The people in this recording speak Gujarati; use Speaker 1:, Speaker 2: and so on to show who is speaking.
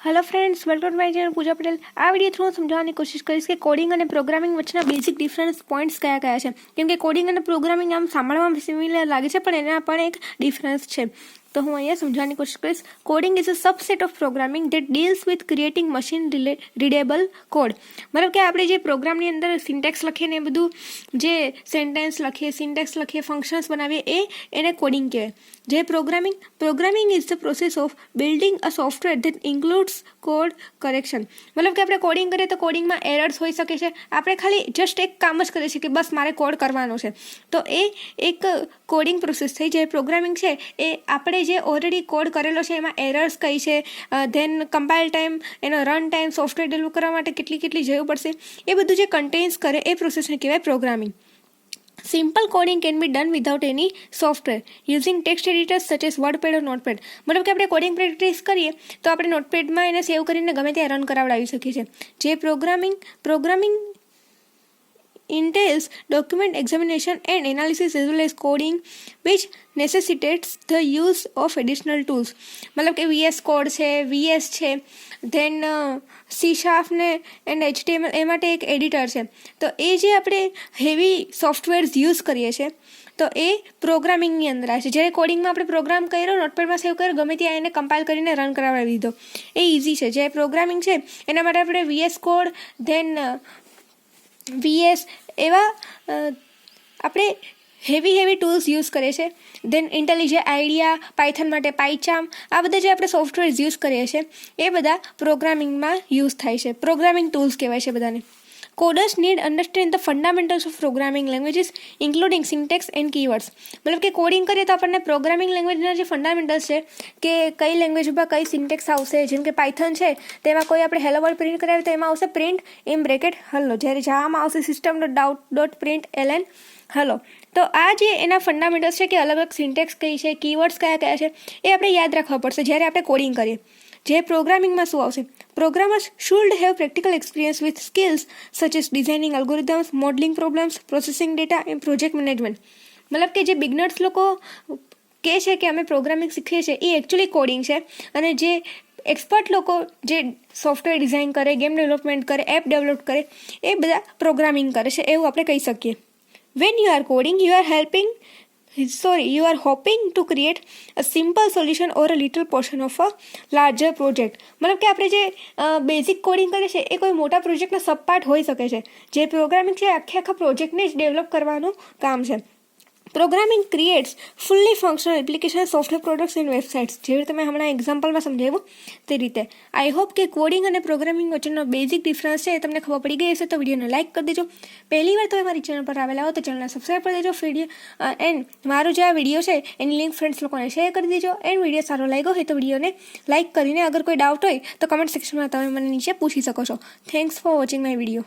Speaker 1: Hello friends, welcome to my channel Puja Patel. आ विडियो थ्रू समझाने की कोशिश करीश कि कोडिंग और प्रोग्रामिंग वच्चेना बेसिक डिफरन्स पॉइंट्स क्या क्या है। केम के कोडिंग और प्रोग्रामिंग आम सांभळवामां सिमिलर लागे छे, पण एना पण एक डिफरन्स छे। तो हूँ अहींया समझाने की कोशिश करीश। Coding is a subset of programming that deals with creating machine readable code. मतलब कि आपणे जे प्रोग्रामनी अंदर सिंटेक्स लखीए ने बधुं जे सेंटेन्स लखीए, सिंटेक्स लखीए, फंक्शन्स बनावीए एने कोडिंग कहेवाय। जे programming is the process of building a software that includes code correction. मतलब कि આપણે કોડિંગ કરીએ તો કોડિંગમાં એરર્સ હોઈ શકે છે। આપણે ખાલી જસ્ટ એક કામ જ કરીએ છીએ કે બસ મારે કોડ કરવાનો છે, તો એ એક કોડિંગ પ્રોસેસ થઈ। જે પ્રોગ્રામિંગ છે એ આપણે જે ઓલરેડી કોડ કરેલો છે એમાં એરર્સ કઈ છે, ધેન કમ્પાઇલ ટાઈમ, એનો રન ટાઈમ, સોફ્ટવેર ડેવલપ કરવા માટે કેટલી જરૂર પડશે, એ બધું જે કન્ટેન્સ કરે એ પ્રોસેસને કહેવાય programming. Simple coding can be done without any software using text editors such as WordPad or Notepad। मतलब कि આપણે કોડિંગ પ્રેક્ટિસ કરીએ તો આપણે નોટપેડમાં એને સેવ કરીને ગમે ત્યાં રન કરાવડાવી શકીએ છીએ। જે programming entails document examination and analysis as well as coding which necessitates the use of additional tools। मतलब કે VS કોડ છે, VS છે, ધેન C# ને એન્ડ HTML એ માટે એક એડિટર છે। તો એ જે આપણે હેવી સોફ્ટવેર્સ યુઝ કરીએ છીએ તો એ પ્રોગ્રામિંગની અંદર આવે છે। જ્યારે કોડિંગમાં આપણે પ્રોગ્રામ કર્યો, નોટપેડમાં સેવ કર્યો, ગમે ત્યાં એને કમ્પાઇલ કરીને રન કરાવી દીધો, એ ઇઝી છે। જે પ્રોગ્રામિંગ છે એના માટે આપણે VS કોડ, ધેન VS એવા આપણે હેવી ટૂલ્સ યુઝ કરીએ છીએ। ધેન ઇન્ટેલિજન્ટ આઈડિયા, પાયથન માટે પાયચામ, આ બધા જે આપણે સોફ્ટવેર્સ યુઝ કરીએ છીએ એ બધા પ્રોગ્રામિંગમાં યુઝ થાય છે। પ્રોગ્રામિંગ ટૂલ્સ કહેવાય છે બધાને। Coders need understand the fundamentals of programming languages including syntax and keywords। मतलब કે કોડિંગ કરીએ તો આપણને પ્રોગ્રામિંગ લેંગ્વેજના જે ફંડામેન્ટલ્સ છે કે કઈ લેંગ્વેજમાં કઈ સિન્ટેક્સ આવશે। જેમ કે પાયથન છે તેમાં કોઈ આપણે હેલો વર્ડ પ્રિન્ટ કરાવીએ તો એમાં આવશે પ્રિન્ટ ઇન બ્રેકેટ હલો, જ્યારે જાવામાં આવશે system dot print L N hello. તો આ જે એના ફંડામેન્ટલ્સ છે કે અલગ અલગ સિન્ટેક્સ કઈ છે, કીવર્ડ્સ કયા છે, એ આપણે યાદ રાખવા પડશે જ્યારે આપણે કોડિંગ કરીએ। જે પ્રોગ્રામિંગમાં શું આવશે? Programmers should have practical experience with skills such as designing algorithms, modelling problems, processing data and project management. મતલબ કે જે બિગનર્સ લોકો કહે છે કે અમે પ્રોગ્રામિંગ શીખીએ છીએ એ એકચ્યુઅલી કોડિંગ છે, અને જે એક્સપર્ટ લોકો જે સોફ્ટવેર ડિઝાઇન કરે, ગેમ ડેવલપમેન્ટ કરે, એપ ડેવલપ કરે, એ બધા પ્રોગ્રામિંગ કરે છે એવું આપણે કહી શકીએ। When you are coding, you are hoping to create a simple solution or a little portion of a larger project। मतलब કે આપણે જે બેઝિક કોડિંગ કરીએ છીએ એ કોઈ મોટા પ્રોજેક્ટનો સબ પાર્ટ હોઈ શકે છે। જે પ્રોગ્રામિંગ છે આખા પ્રોજેક્ટને જ ડેવલપ કરવાનું કામ છે। Programming creates fully functional application, software products and websites, જેવી રીતે મેં હમણાં એક્ઝામ્પલમાં સમજાવ્યું તે રીતે। આઈ હોપ કે કોડિંગ અને પ્રોગ્રામિંગ વચ્ચેનો બેઝિક ડિફરન્સ છે એ તમને ખબર પડી ગઈ હશે। તો વિડીયોને લાઇક કરી દેજો। પહેલી વાર તમે મારી ચેનલ પર આવેલા હો તો ચેનલને સબસ્ક્રાઈબ કરી દેજો। એન્ડ મારો જે આ વિડીયો છે એની લિંક ફ્રેન્ડ્સ લોકોને શેર કરી દેજો। એન્ડ વિડીયો સારો લાગ્યો હોય તો વિડીયોને લાઇક કરીને અગર કોઈ ડાઉટ હોય તો કમેન્ટ સેક્શનમાં તમે મને નીચે પૂછી શકો છો। Thanks for watching my video.